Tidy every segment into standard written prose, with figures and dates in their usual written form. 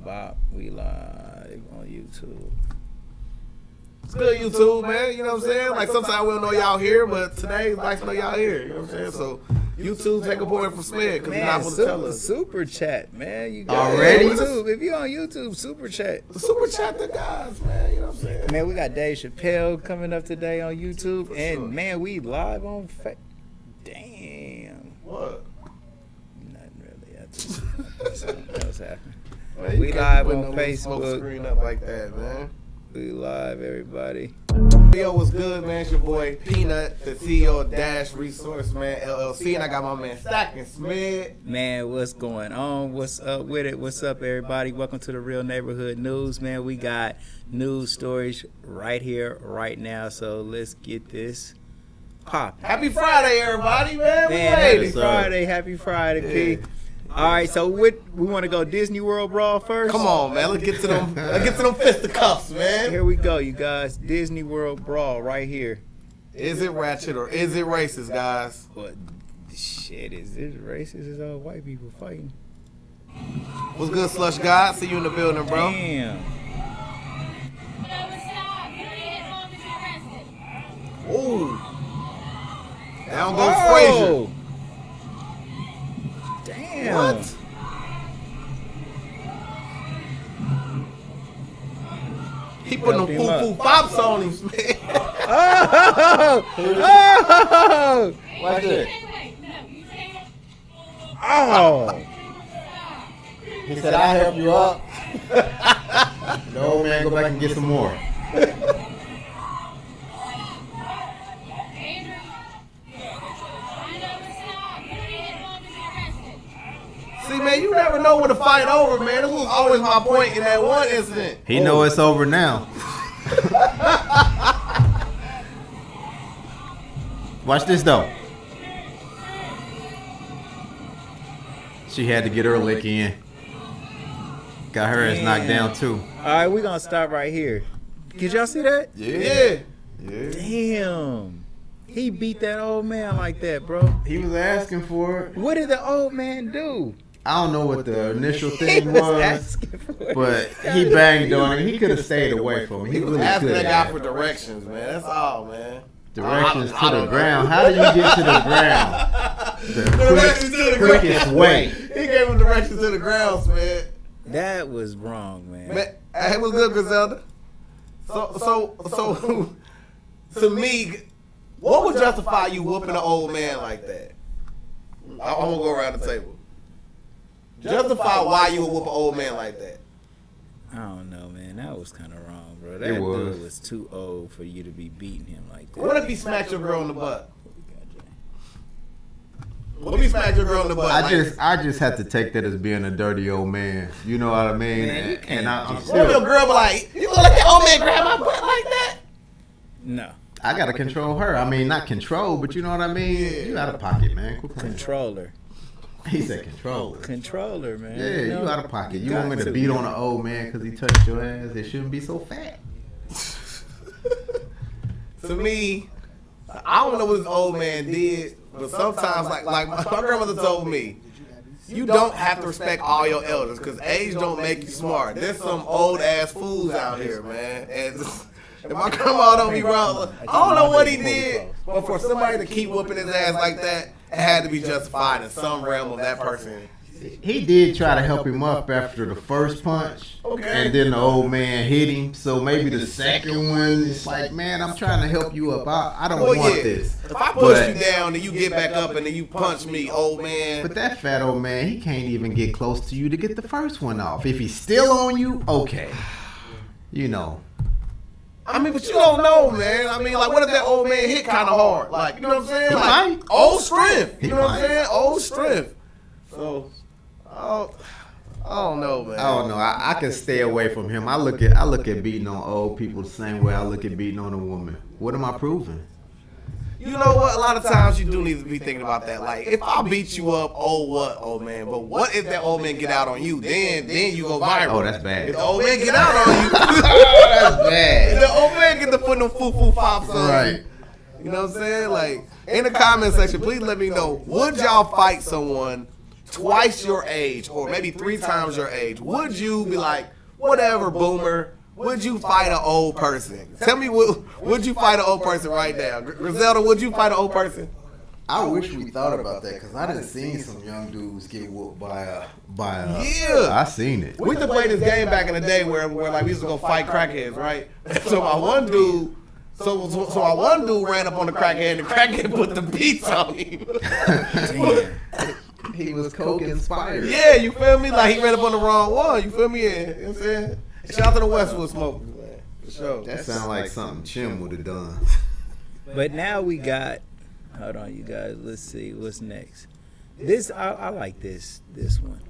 Bop, we live on YouTube. It's good, YouTube, man. You know what I'm saying? Like, sometimes we don't know y'all here, but today it's nice to know y'all here. You know what I'm saying? So, YouTube, take a point from SMED, because you're not supposed to tell us. Super chat, man. You got already? YouTube. If you're on YouTube, super chat. Super chat the guys, man. You know what I'm saying? Man, we got Dave Chappelle coming up today on YouTube. For and, sure. man, we live on Damn. What? Nothing really. I just something else happened. Man, We you live can't on put no smoke Facebook. screen up like that, man. We live, everybody. Yo, what's good, man? It's your boy Beanut, the CEO of Dash Resource Man LLC, and I got my man Stacking SMED. Man, what's going on? What's up with it? What's up, everybody? Welcome to the Real Neighborhood News, man. We got news stories right here, right now. So let's get this popping. Happy Friday, everybody, man. We Man, made happy it. Friday, happy Friday, P. All right, so we want to go Disney World Brawl first? Come on, man. Let's get to them. Let's get to them fisticuffs, man. Here we go, you guys. Disney World Brawl right here. Is it ratchet or is it racist, guys? What shit is this racist? Is all white people fighting? What's good, Slush God? See you in the building, bro. Damn. Ooh. Down goes Frazier. Damn. What? He putting them foo-foo pops on him, man. Oh! Oh! Watch this. Oh! He said, I'll help you up. No, man, go back and get some more. See, man, you never know when to fight over, man. This was always my point in that one incident. He know it's over now. Watch this, though. She had to get her lick in. Got her ass knocked down, too. All right, we're going to stop right here. Did y'all see that? Yeah. Damn. He beat that old man like that, bro. He was asking for it. What did the old man do? I don't know what the initial He thing was was, asking for it. but he banged on him. He could have stayed away from him. He He was really asking could that guy have. for directions, man. That's all, man. Directions I to don't the know. ground. How do you get to the ground? Directions to the ground. Quickest way. He gave him directions to the ground, man. That was wrong, man. Man, hey, what's good, Griselda? So, to me, what would justify you whooping an old man like that? I'm gonna go around the table. Justify why you would whoop an old man like that. I don't know, man. That was kind of wrong, bro. That It was. dude was too old for you to be beating him like that. What if he smacked your girl in the butt? What if he smacked your girl in the butt? I just have to take that as being a dirty old man. You know what I mean? Man, you can't I'm just- What if your still, girl be like, you look like that old man grab my butt like that? No. I gotta control her. I mean, not control, but you know what I mean? You out of pocket, man. Quit playing. Controller. He said control. Controller, man. Yeah, You know? you out of pocket. You Got want me to to, beat man. on an old man because he touched your ass? It shouldn't be so fat. To me, I don't know what this old man did, but sometimes, like my grandmother told me, you don't have to respect all your elders because age don't make you smart. There's some old ass fools out here, man. And my grandma don't be wrong. I don't know what he did, but for somebody to keep whooping his ass like that, it had to be justified in some realm of that person. He did try to help him up after the first punch, Okay. and then the old man hit him. So maybe the second one, it's like, man, I'm trying to help you up. I don't Well, want yeah. this. If I push But- you down and you get back up and then you punch me, old man. But that fat old man, he can't even get close to you to get the first one off. If he's still on you, okay. You know. I mean, but you don't know, man. I mean, like, what if that old man hit kind of hard? Like, you know what I'm saying? He Like, might. old strength. You He know what might. I'm saying? Old strength. So, I don't know, man. I don't know. I can stay away from him. I look at beating on old people the same way I look at beating on a woman. What am I proving? You know what? A lot of times you do need to be thinking about that. Like, if I beat you up, oh what, old man? But what if that old man get out on you? Then you go viral. Oh, that's bad. If the old man get out on you, That's bad. if the old man get to put them foo-foo pops on Right. you know what I'm saying? Like, in the comment section, please let me know, would y'all fight someone twice your age or maybe 3 times your age, would you be like, whatever, boomer? Would you fight an old person? Tell me, would you fight an old person right now? Griselda, would you fight an old person? I wish we thought about that because I done seen some young dudes get whooped by a. Yeah, I seen it. We used to play this game back in the day where like we used to go fight crackheads, right? So my one dude, so my one dude ran up on the crackhead, and the crackhead put the beats on him. He was coke inspired. Yeah, you feel me? Like he ran up on the wrong one. You feel me? Yeah, you know what I'm saying? Shout out to the Westwood Smokers, man. For sure. That sounds like something Chim would have done. But now we got. Hold on, you guys. Let's see what's next. This I like this one.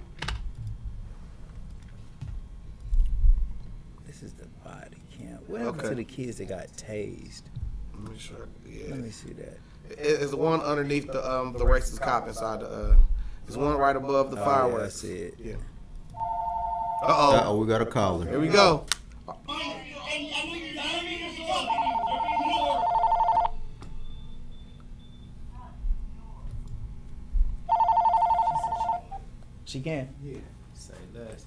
This is the body cam. What happened to the kids that got tased? Let me sure. Yeah. Let me see that. It's the one underneath the racist cop inside the. There's one right above the fireworks. Yeah, I see it. Yeah. Uh-oh. We got a caller. Here we go. She can. Yeah. Say less.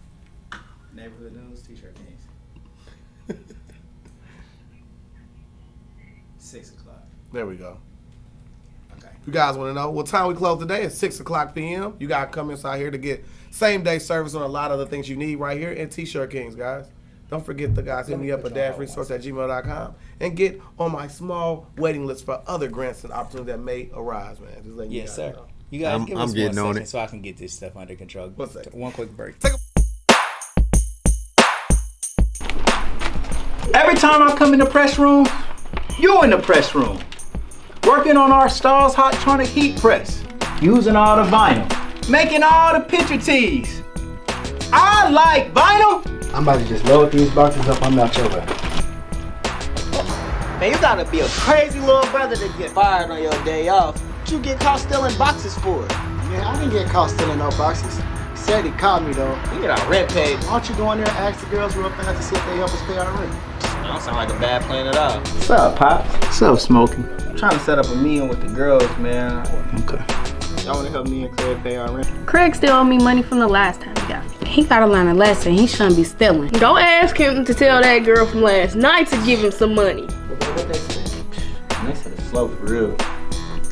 Neighborhood news, t-shirt games. 6 o'clock. There we go. Okay. You guys want to know what time we close today? It's 6 o'clock p.m. You got to come inside here to get same-day service on a lot of the things you need right here in T-Shirt Kings, guys. Don't forget the guys hit me up at dashresource@gmail.com and get on my small waiting list for other grants and opportunities that may arise, man. Just letting you guys know. You guys give us I'm getting 1 on second it. so I can get this stuff under control. 1 second. One quick break. Every time I come in the press room, you in the press room. Working on our Stars Hot Tronic heat press. Using all the vinyl. Making all the picture tees. I like vinyl. I'm about to just load these boxes up. I'm out your way. Man, you gotta be a crazy little brother to get fired on your day off. What you get caught stealing boxes for? Man, I didn't get caught stealing no boxes. He said he caught me though. You get our rent paid. Why don't you go in there and ask the girls real fast to see if they help us pay our rent? That don't sound like a bad plan at all. What's up, Pops? What's up, Smokey? I'm trying to set up a meeting with the girls, man. Okay. Y'all wanna help me and Craig pay our rent? Craig still owe me money from the last time he got me. He gotta learn a lesson. He shouldn't be stealing. Go ask him to tell that girl from last night to give him some money. What they say? They said it's slow for real.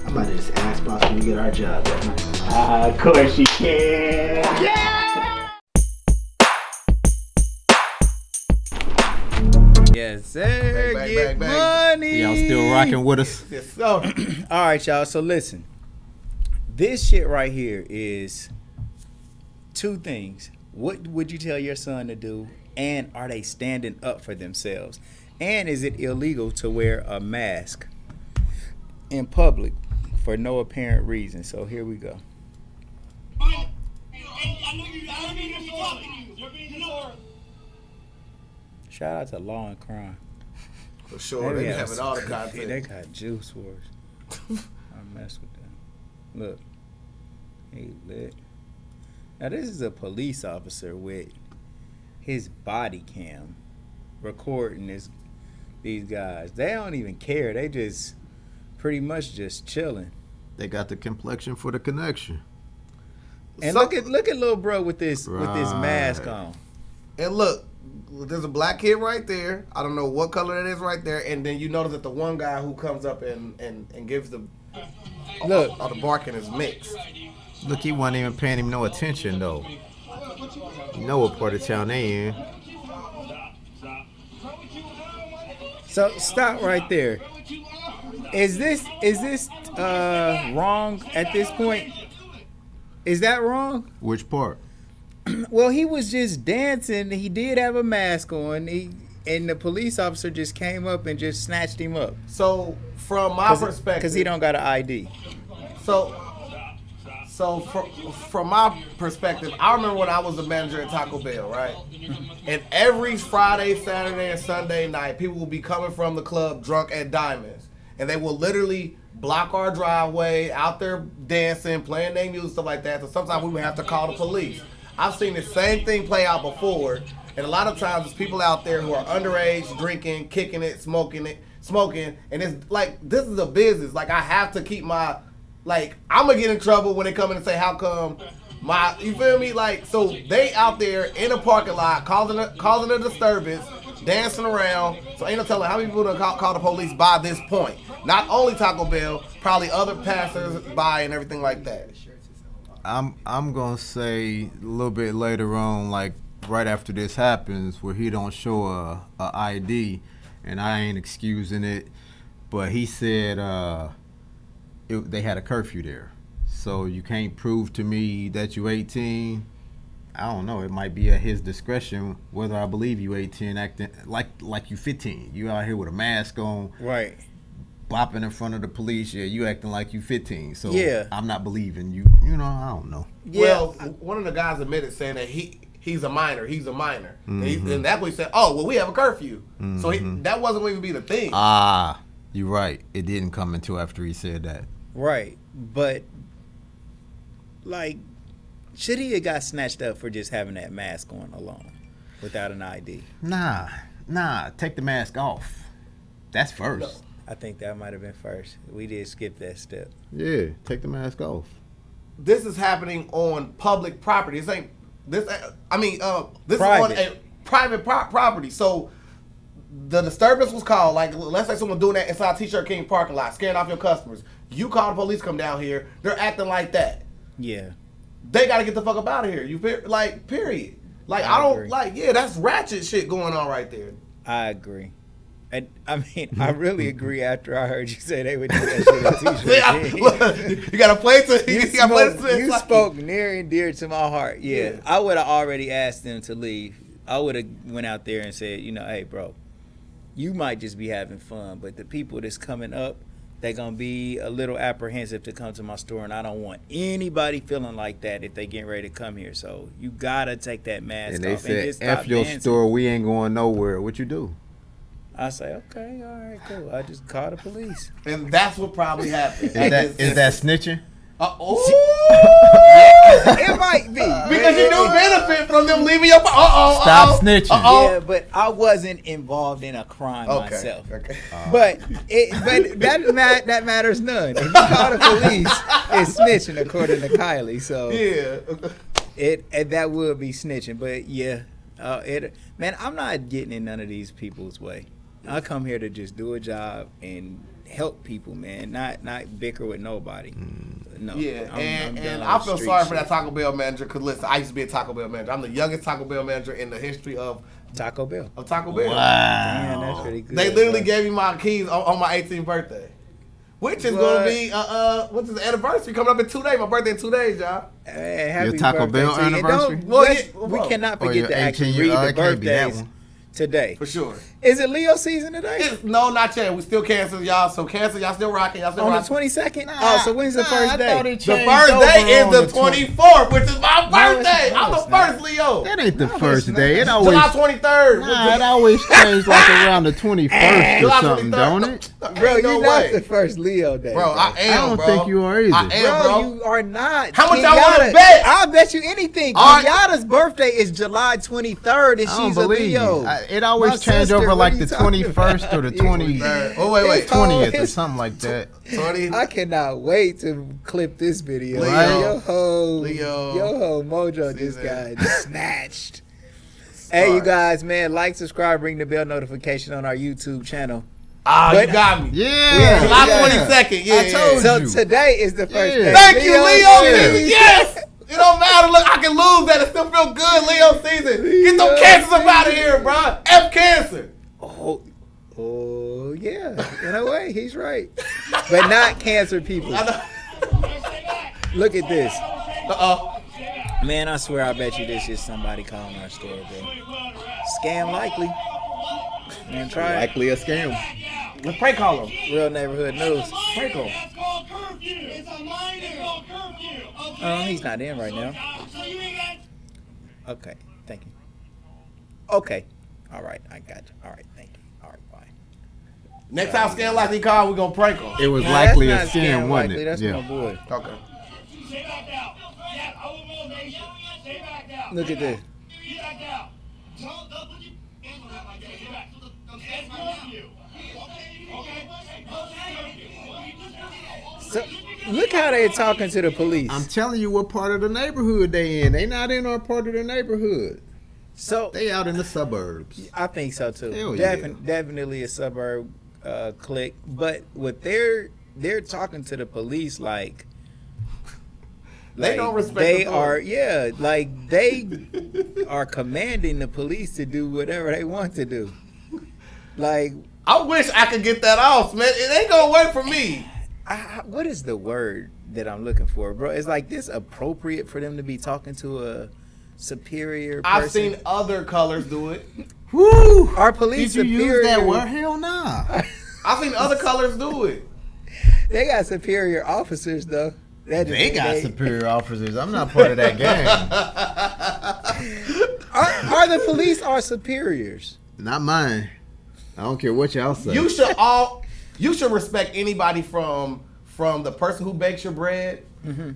I'm about to just ask Pops when we get our job that night. Of course you can. Yeah! Yes, sir. Bang, Get bang, bang. money. Y'all still rocking with us? Yes, so, All right, y'all. So listen, this shit right here is 2 things. What would you tell your son to do? And are they standing up for themselves? And is it illegal to wear a mask in public for no apparent reason? So here we go. Shout out to Law and Crime. for sure. They be having all the content. They got juice wars. I mess with them. Look, he lit. Now this is a police officer with his body cam recording these guys. They don't even care. They just pretty much just chilling. They got the complexion for the connection. And look at little bro with this mask on. And look, there's a black kid right there. I don't know what color that is right there. And then you notice that the one guy who comes up and gives the Look, all the barking is mixed. Look, he wasn't even paying him no attention though. You know what part of town they in. so stop right there. Is this wrong at this point? Is that wrong? Which part? Well, he was just dancing. He did have a mask on. And the police officer just came up and just snatched him up. So from my perspective, because he don't got an ID. So from my perspective, I remember when I was a manager at Taco Bell, right? And every Friday, Saturday, and Sunday night, people will be coming from the club drunk at Diamonds. And they will literally block our driveway, out there dancing, playing their music, stuff like that. So sometimes we would have to call the police. I've seen the same thing play out before. And a lot of times there's people out there who are underage, drinking, kicking it, smoking. And it's like, this is a business. Like, I have to keep my, like, I'm going to get in trouble when they come in and say, how come You feel me? Like, so they out there in a parking lot causing a disturbance, dancing around. So ain't no telling how many people done call the police by this point. Not only Taco Bell, probably other passers by and everything like that. I'm gonna say a little bit later on, like right after this happens, where he don't show a ID, and I ain't excusing it, but he said they had a curfew there, so you can't prove to me that you 18. I don't know. It might be at his discretion whether I believe you 18, acting like you 15. You out here with a mask on, Right. bopping in front of the police. Yeah, you acting like you 15. So Yeah. I'm not believing you. You know, I don't know. Yeah. Well, one of the guys admitted saying that he's a minor. He's a minor. And that boy said, "Oh, well, we have a curfew." So that wasn't going to be the thing. Ah, you're right. It didn't come until after he said that. Right. But, like, should he have got snatched up for just having that mask on alone without an ID? Nah. Take the mask off. That's first. I think that might have been first. We did skip that step. Yeah, take the mask off. This is happening on public property. This ain't this. This Private. is on a private property. So the disturbance was called. Like, let's say someone doing that inside T-Shirt King parking lot, scaring off your customers. You call the police, come down here. They're acting like that. Yeah. They got to get the fuck up out of here. You like, period. Like, I I don't agree. like. Yeah, that's ratchet shit going on right there. I agree. And I mean, I really agree after I heard you say they would do that shit at T-Shirt King. Look, you got to play to. You spoke near and dear to my heart. Yeah. I would have already asked them to leave. I would have went out there and said, hey, bro, you might just be having fun, but the people that's coming up, they're going to be a little apprehensive to come to my store, and I don't want anybody feeling like that if they getting ready to come here. So you got to take that mask And off. they just said, F stop your dancing. store, we ain't going nowhere. What you do? I say, okay, all right, cool. I just call the police. And that's what probably happened. Is that snitching? It might be. Because you do benefit from them leaving your. Stop snitching. Yeah, but I wasn't involved in a crime myself. Okay. But that matters none. If you call the police, it's snitching according to Kylie. So Yeah. that would be snitching. But yeah, man, I'm not getting in none of these people's way. I come here to just do a job and help people, man. Not bicker with nobody. No. Yeah, I'm and done I with feel street sorry shit. for that Taco Bell manager because listen, I used to be a Taco Bell manager. I'm the youngest Taco Bell manager in the history of Taco Bell. Taco Bell. Damn, that's pretty good. They literally bro. gave me my keys on my 18th birthday, which is going to be what's his anniversary coming up in 2 days. My birthday in 2 days, y'all. Hey, happy Your Taco birthday Bell to you. And anniversary? We cannot Oh, forget your to actually 18-year read the it can't be that birthdays one. today. For sure. Is it Leo season today? No, not yet. We still cancel, y'all. So cancel, y'all still rocking. Y'all still On the rocking. 22nd? Oh, so when's the first day? The first day is the 24th, which is my birthday. I'm the first Leo. That ain't the first day. It always July 23rd. it always changed like around the 21st or July something, 23rd. don't it? Bro, Ain't no you're not way. the first Leo day. Bro, I am, I don't bro. think you are either. I am, Bro, bro. you are not. How much y'all Kenyatta- wanna bet? I'll bet you anything. All right. Kenyatta's birthday is July 23rd, and I don't she's a believe Leo. you. It always My changed sister, over what like are you the talking 21st or the 20th Oh, wait. 20th or something like that. 20. I cannot wait to clip this video. Leo. Yo ho, Leo. yo ho, Mojo just Season. got snatched. Hey, you guys, man, like, subscribe, ring the bell notification on our YouTube channel. You got me. Yeah. July Yeah. 22nd. Yeah, I told So you. today is the first Yeah. day. Thank you, Leo season. season. Yes. It don't matter. Look, I can lose that and still feel good. Leo season. Get them cancers up out of here, bro. F cancer. Oh, yeah. In a way, he's right. But not cancer people. Look at this. Man, I swear I bet you this is somebody calling our store, bro. Scam likely. Man, try it. Likely a scam. Let's prank call him. Real neighborhood news. Prank him. He's not in right now. Okay, thank you. Okay. All right, I got you. All right, thank you. All right, bye. Next time Scam Likely call, we're going to prank him. It was Nah, likely a that's not scam, wasn't likely. it? That's my boy. Okay. Look at this. So, Look how they're talking to the police. I'm telling you what part of the neighborhood they in. They not in our part of the neighborhood. So They out in the suburbs. I think so too. Hell yeah. Definitely a suburb clique. But what they're talking to the police like They don't respect they authority. are like they are commanding the police to do whatever they want to do. Like I wish I could get that off, man. It ain't gonna work for me. what is the word that I'm looking for, bro? It's like this appropriate for them to be talking to a superior person? I've seen other colors do it. Woo! Our police Did you superior. use that word? Hell nah. I've seen other colors do it. They got superior officers though. That They got superior officers. I'm not part of that gang. Are the police our superiors? Not mine. I don't care what y'all say. You should respect anybody from the person who bakes your bread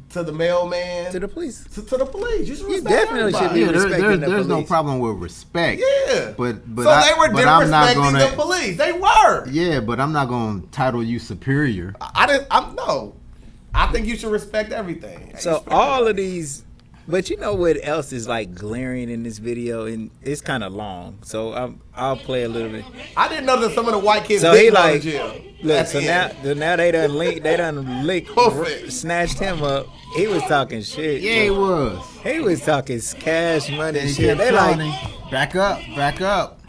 to the mailman To the police. to the police. You should You respect definitely should everybody. be Yeah, respecting the there's no police. problem with respect. Yeah. But so they were but I'm not disrespecting gonna. the police. They were. Yeah, but I'm not gonna title you superior. I think you should respect everything. So all of these, but you know what else is like glaring in this video, and it's kind of long. So I'll play a little bit. I didn't know that some of the white kids So he didn't go to like, jail. look. At So the now end. they done licked, Perfect. snatched him up. He was talking shit. Yeah, he was. He was talking cash money And he shit. kept They telling like, him, back up, back up.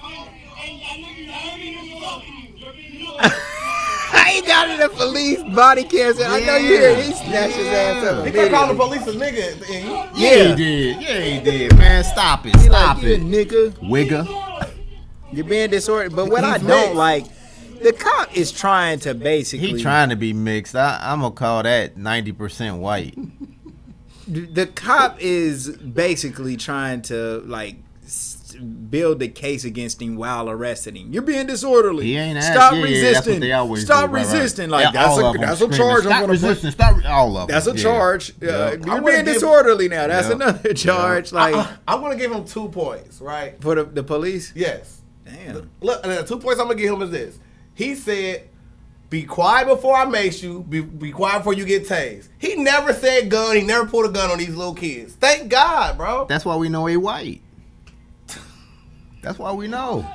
I ain't got in the police body cam. I know you hear it. He snatched his ass up. He kept calling the police a nigga at the end. Yeah, he did. Yeah, he did. Man, stop it. He Stop like, you it. nigga. Wigger. You're being disordered. But what I He's don't mixed. like, the cop is trying to basically. He trying to be mixed. I'm gonna call that 90% white. The cop is basically trying to like build the case against him while arresting him. You're being disorderly. He ain't Stop yeah, resisting. That's what they always Stop do, right, right. resisting. Like Yeah, all of them that's a screaming, charge. I'm Stop gonna resisting. Stop. All of them. That's a Yeah. charge. Yeah. I You're wanna being give- disorderly now. That's Yeah. another charge. Like I'm gonna give him 2 points, right? for the police. Yes. Damn. Look, and the 2 points I'm gonna give him is this. He said, "Be quiet before I mace you. Be quiet before you get tased." He never said gun. He never pulled a gun on these little kids. Thank God, bro. That's why we know he white. That's why we know.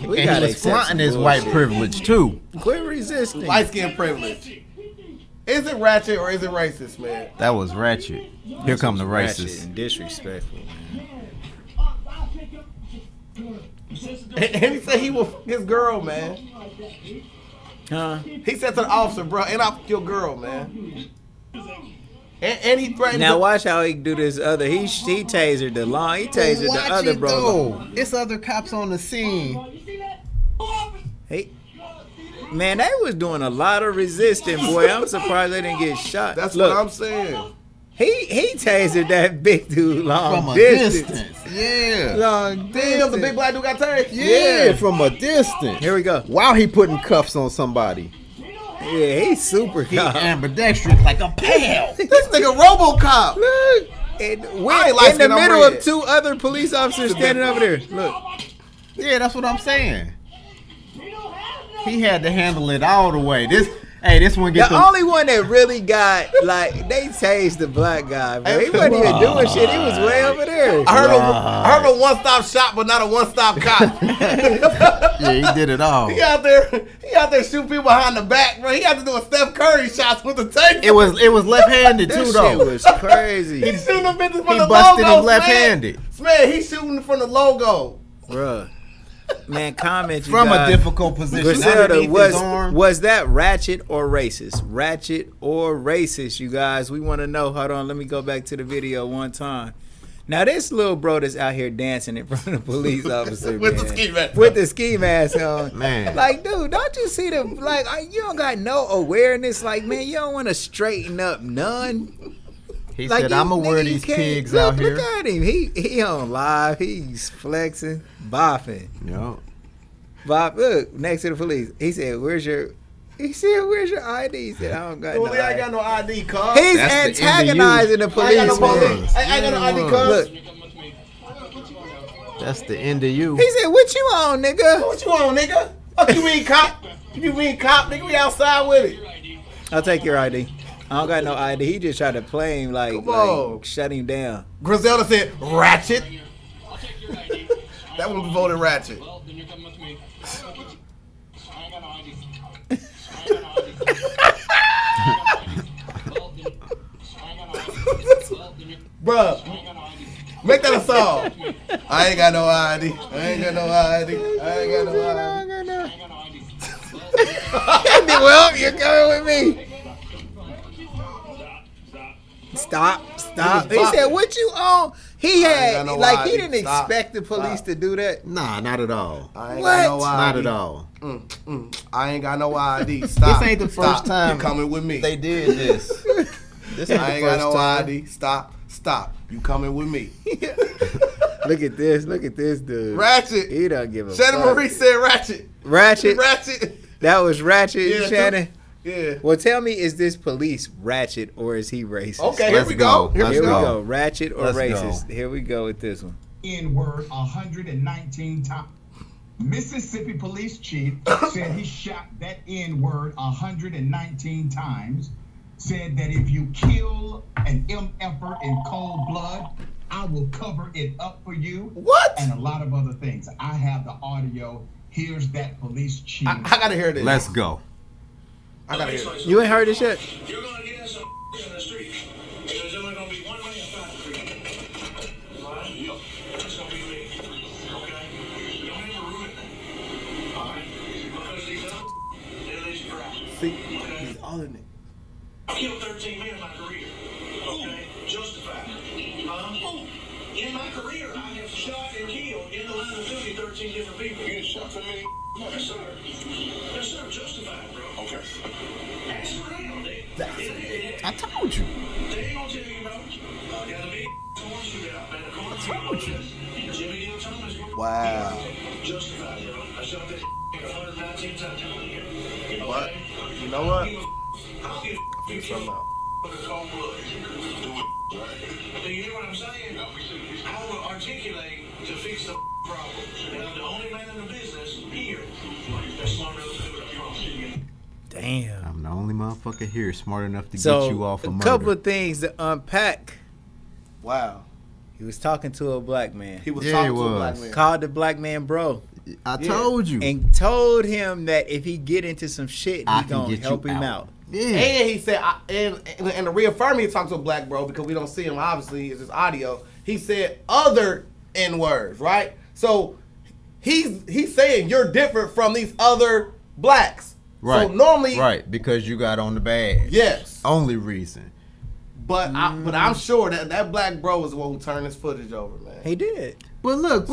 We And gotta he was accept flaunting some his white bullshit. privilege too. Quit resisting. Light skin privilege. Is it ratchet or is it racist, man? That was ratchet. Here come the Ratchet racists. and disrespectful, man. And he said he will fuck his girl, man. Huh? He said to the officer, bro, and I'll fuck your girl, man. And he threatened Now to, watch how he do this other. He tasered the long. He tasered the other bro. though. It's other cops on the scene. Hey, man, they was doing a lot of resisting, boy. I'm surprised they didn't get shot. That's Look, what I'm saying. He tasered that big dude long From a distance. distance. Yeah. Long Damn, the distance. big black dude got tased. Yeah, from a distance. Here we go. While he putting cuffs on somebody. Yeah, he's super He cop. ambidextrous like a pal. This nigga RoboCop. Look, and I we're ain't light in the skin, I'm middle red. of 2 other police officers standing over there. Look, Yeah, that's what I'm saying. He had to handle it all the way. This one get the only one that really got like they tased the black guy, bro. He wasn't even doing shit. He was way over there. I heard a one-stop shop, but not a one-stop cop. Yeah, he did it all. He out there shooting people behind the back, bro. He had to do a Steph Curry shots with the tape. It was left-handed That too, shit though. was crazy, He's shooting them bitches from He the busted logo. him left-handed. Man, he's shooting from the logo. bruh. Man, comment you From a guys. difficult position. Griselda, underneath his arm. was that ratchet or racist? Ratchet or racist, you guys? We want to know. Hold on, let me go back to the video one time. Now this little bro that's out here dancing in front of the police officer With the man. ski mask with on. the ski mask on, Man. Like, dude, don't you see the you don't got no awareness. Like, man, you don't want to straighten up none. He Like, said, you- "I'm gonna nigga, wear you these can't- pigs look, out here." Look at him. He on live. He's flexing, bopping. Yo. Bob, look, next to the police. He said, where's your ID? He said, I don't got Well, no I ain't ID. got no ID card. He's That's the antagonizing the I police, ain't got no man. police. I ain't got no ID card. Look, That's the end of you. he said, what you on, nigga? What you on, nigga? Fuck you mean cop? You mean cop, nigga? We outside with it. I'll take your ID. I don't got no ID. He just tried to play him like shut him down. Griselda said, ratchet. That one voted ratchet. Well, then you're coming with me. I ain't got no ID. Bruh, make that a song. I ain't got no ID. I ain't got no ID. I ain't got no ID. Well, you're coming with me. Stop. He said, "What you on?" He had no like ID. he didn't Stop. expect the police to do that. Nah, not at all. I ain't What? got no ID. Not at all. I ain't got no ID. Stop. This ain't the first time You coming with me. They did this. This ain't I ain't the got first no time. ID. Stop. You coming with me. Look at this dude. Ratchet. He don't give a Shannon fuck. Marie said ratchet. Ratchet. That was ratchet, Yeah, Shannon. Yeah. Well, tell me, is this police ratchet or is he racist? Okay, here Let's we go. go. Here we go. go. Ratchet or Let's racist? go. Here we go with this one. N-word 119 times. Mississippi police chief said he shot that N-word 119 times. Said that if you kill an MFer in cold blood, I will cover it up for you. What? And a lot of other things. I have the audio. Here's that police chief. I gotta hear this. Let's go. I gotta hear this. You ain't heard this yet? You're gonna get us some in the street. There's only gonna be one man fighting for you. Alright? Yep. It's gonna be me. Okay? Don't ever ruin that. Alright? Because these other they'll let you cry. See, these other niggas. I killed 13 men in my career. Okay? Justified. In my career, I have shot and killed in the line of duty 13 different people. You shot so many? Yes, sir. Yes, sir. Justified, bro. Okay. Ask around, I told you. They ain't gonna tell you, bro. Got a big corn shootout, man. I told you. Jimmy Deal Thomas. Wow. Justified, bro. I shot that 119 times. What? You know what? I don't give a Figure something out. with a cold blood. Do you hear what I'm saying? I will articulate to fix the problem. And I'm the only man in the business here that's smart enough to do it. Damn. I'm the only motherfucker here smart enough to So get you off of a murder. couple of things to unpack. Wow. He was talking to a black man. He was Yeah, talking he to a black was. man. Called the black man bro. I told you. And told him that if he get into some shit, I he can gonna get help you him out. out. Yeah. And he said, and to reaffirm, he talked to a black bro because we don't see him. Obviously, it's his audio. He said other N words, right? So he's saying you're different from these other blacks. Right. So normally, Right, because you got on the badge. yes. Only reason. But I'm sure that black bro was the one who turned this footage over, man. He did. But look.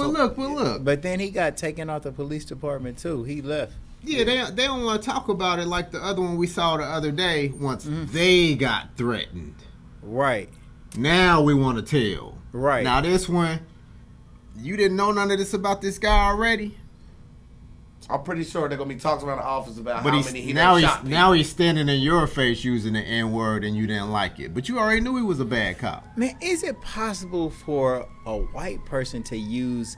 But then he got taken out the police department too. He left. Yeah, they don't want to talk about it like the other one we saw the other day once they got threatened. Right. Now we want to tell. Right. Now this one, you didn't know none of this about this guy already? I'm pretty sure they're gonna be talking around the office about But how he's, many he now done he's shot people. now he's standing in your face using the N-word and you didn't like it. But you already knew he was a bad cop. Man, is it possible for a white person to use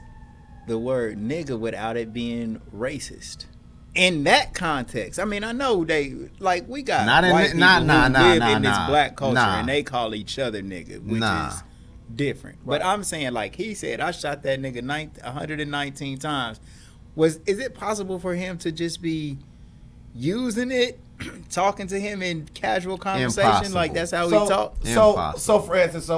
the word nigga without it being racist? In that context, I mean, I know they like we got Not in white the- people nah, who nah, nah, live nah, in this nah. black culture Nah. and they call each other nigga, which Nah. is different. But I'm saying, like he said, I shot that nigga 119 times. Is it possible for him to just be using it, talking to him in casual conversation, Impossible. like that's how we talk? So for instance,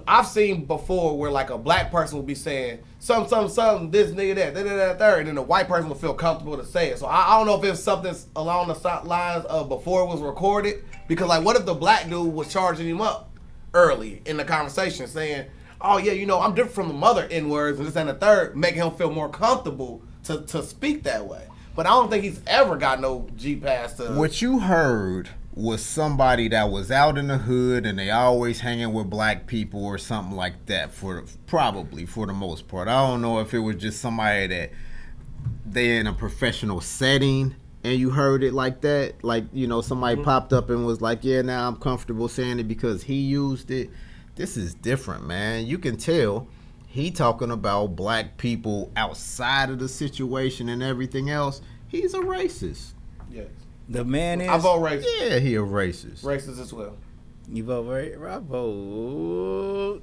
I've seen before where like a black person will be saying something, this nigga that, third, and then the white person will feel comfortable to say it. So I don't know if it's something along the lines of before it was recorded, because like what if the black dude was charging him up early in the conversation saying, oh yeah, you know, I'm different from the mother N-words and this and the third, making him feel more comfortable to speak that way. But I don't think he's ever got no G-pass to... What you heard was somebody that was out in the hood and they always hanging with black people or something like that, probably for the most part. I don't know if it was just somebody that they in a professional setting and you heard it like that. Like, you know, somebody popped up and was like, yeah, now I'm comfortable saying it because he used it. This is different, man. You can tell he talking about black people outside of the situation and everything else. He's a racist. Yes. The man is. I vote racist. Yeah, he a racist. Racist as well. You vote right? I vote.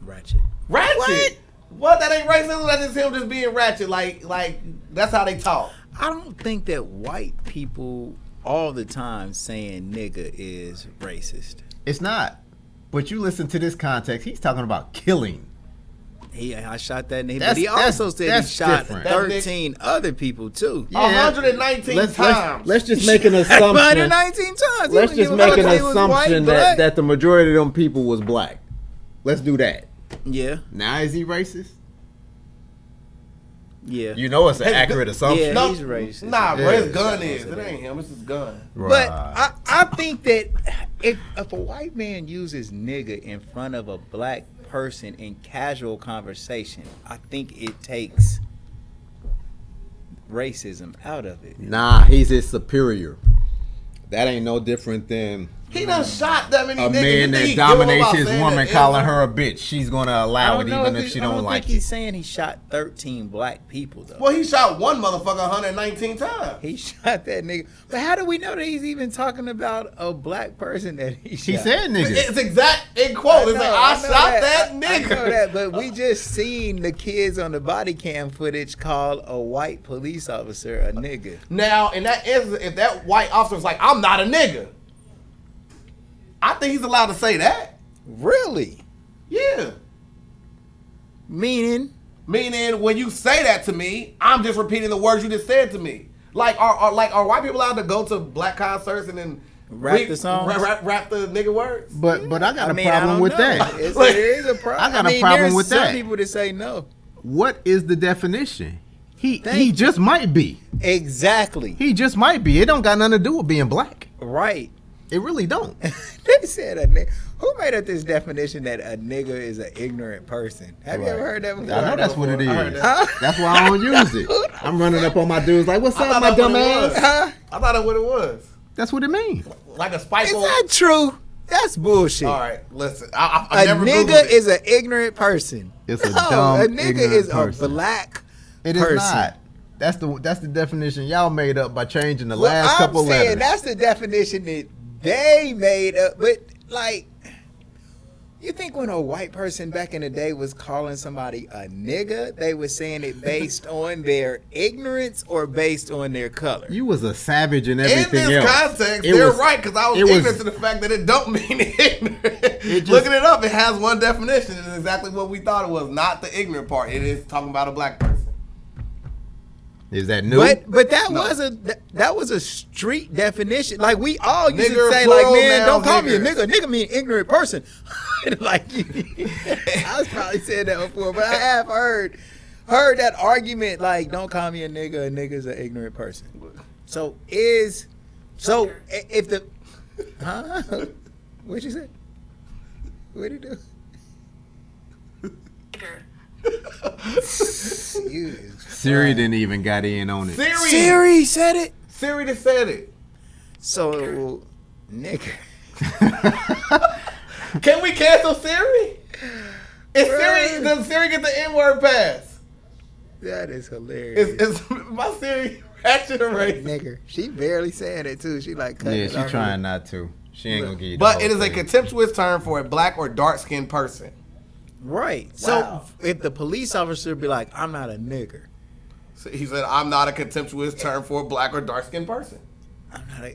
Ratchet. Ratchet. What? That ain't racism. That's just him just being ratchet. Like that's how they talk. I don't think that white people all the time saying nigga is racist. It's not. But you listen to this context. He's talking about killing. I shot that nigga, That's- but he also that's- said he that's shot different. 13 other people too. Yeah. 119 times. Let's just make an assumption. 119 times. Let's He just didn't give make a an fuck if he was white, assumption black. that the majority of them people was black. Let's do that. Yeah, Now is he racist? yeah. You know it's an accurate assumption. Yeah, No, he's racist. Nah, bro, Yeah. his gun is. It ain't him. It's his gun. But I think that if a white man uses nigga in front of a black person in casual conversation, I think it takes racism out of it. Nah, he's his superior. That ain't no different than He done shot that many a niggas. man You think that he give a dominates about his saying woman that calling N-word? her a bitch. She's gonna allow it even if she don't like think he's it. saying he shot 13 black people though. Well, he shot one motherfucker 119 times. He shot that nigga. But how do we know that he's even talking about a black person that he shot? He said nigga. It's exact in quote. It's like, I know shot that I nigga. know that, but we just seen the kids on the body cam footage call a white police officer a nigga. Now, in that instance, if that white officer's like, I'm not a nigga, I think he's allowed to say that. Really? Yeah. Meaning? Meaning, when you say that to me, I'm just repeating the words you just said to me. Like, are white people allowed to go to black concerts and then Rap the songs? Rap the nigga words? But I got a I problem don't with know. that. There is a problem. I got a problem there's with some that. people that say no. What is the definition? He Thank just might be. Exactly. He just might be. It don't got nothing to do with being black. Right. It really don't. They said a nigga. Who made up this definition that a nigga is an ignorant person? Have you ever heard that before? I know that's what it is. heard that. Huh? That's why I don't use it. I'm running up on my dudes like, "What's I up, thought my that's what dumb it ass?" was. Huh? I thought that's what it was. That's what it means. Like a Is spiteful. that true? That's bullshit. All right, listen. I A never nigga Googled it. is an ignorant person. It's a No, dumb, a nigga ignorant is person. a black It is person. not. That's the definition y'all made up by changing the Well, last I'm couple saying letters. that's the definition that they made up. But like, you think when a white person back in the day was calling somebody a nigga, they were saying it based on their ignorance or based on their color? You was a savage and In everything this else. context, It they're was- right because I was it was- ignorant to the fact that it don't mean ignorant. just- Looking it up, it has one definition. It's exactly what we thought it was. Not the ignorant part. It is talking about a black person. Is that new? But that No. was a street definition. Like we all used Nigger, to say, like, plural man, don't nouns, call me a niggers. nigga. Nigga mean ignorant person. Like I was probably said that before, but I have heard that argument. Like, don't call me a nigga. A nigga's an ignorant person. So if the what'd you say? What'd he do? You is Siri didn't even got in on it. Siri said it. Siri just said it. So, nigga. Can we cancel Siri? Does Siri get the N-word pass? That is hilarious. Is my Siri ratchet or racist? Nigger. She barely saying it too. She like cutting Yeah, it she off. trying not to. She ain't gonna get you. But it is a contemptuous term for a black or dark-skinned person. Right. Wow. So if the police officer be like, I'm not a nigger. So he said, I'm not a contemptuous term for a black or dark-skinned person.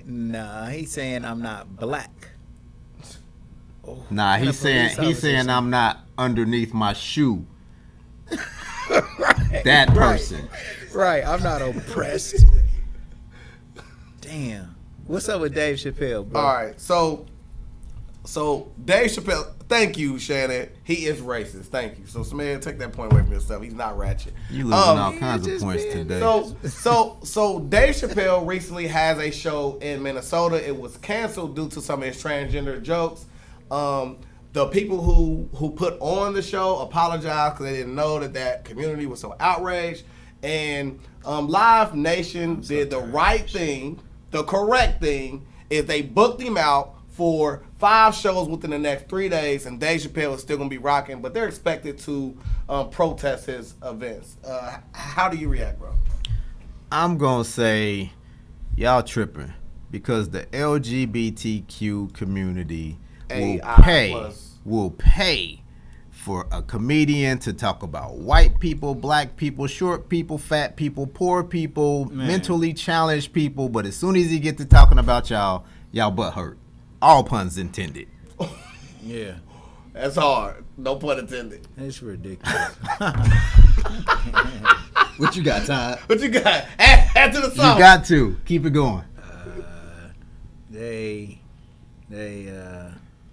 Nah, he's saying I'm not black. Oh, Nah, and he's the police saying officer I'm not underneath my shoe. Right, That person. Right. I'm not oppressed. Damn. What's up with Dave Chappelle, bro? All right, so Dave Chappelle, thank you, Shannon. He is racist. Thank you. So SMED, take that point away from yourself. He's not ratchet. You losing all kinds of just points being- today. So Dave Chappelle recently has a show in Minnesota. It was canceled due to some of his transgender jokes. The people who put on the show apologized because they didn't know that community was so outraged. And Live Nation did the right thing. The correct thing is they booked him out for 5 shows within the next 3 days, and Dave Chappelle is still going to be rocking, but they're expected to protest his events. How do you react, bro? I'm going to say y'all tripping because the LGBTQ community will pay for a comedian to talk about white people, black people, short people, fat people, poor people, mentally challenged people, but as soon as he get to talking about y'all butt hurt. All puns intended. Yeah. That's hard. No pun intended. It's ridiculous. What you got, Todd? What you got? Add to the song. You got to. Keep it going.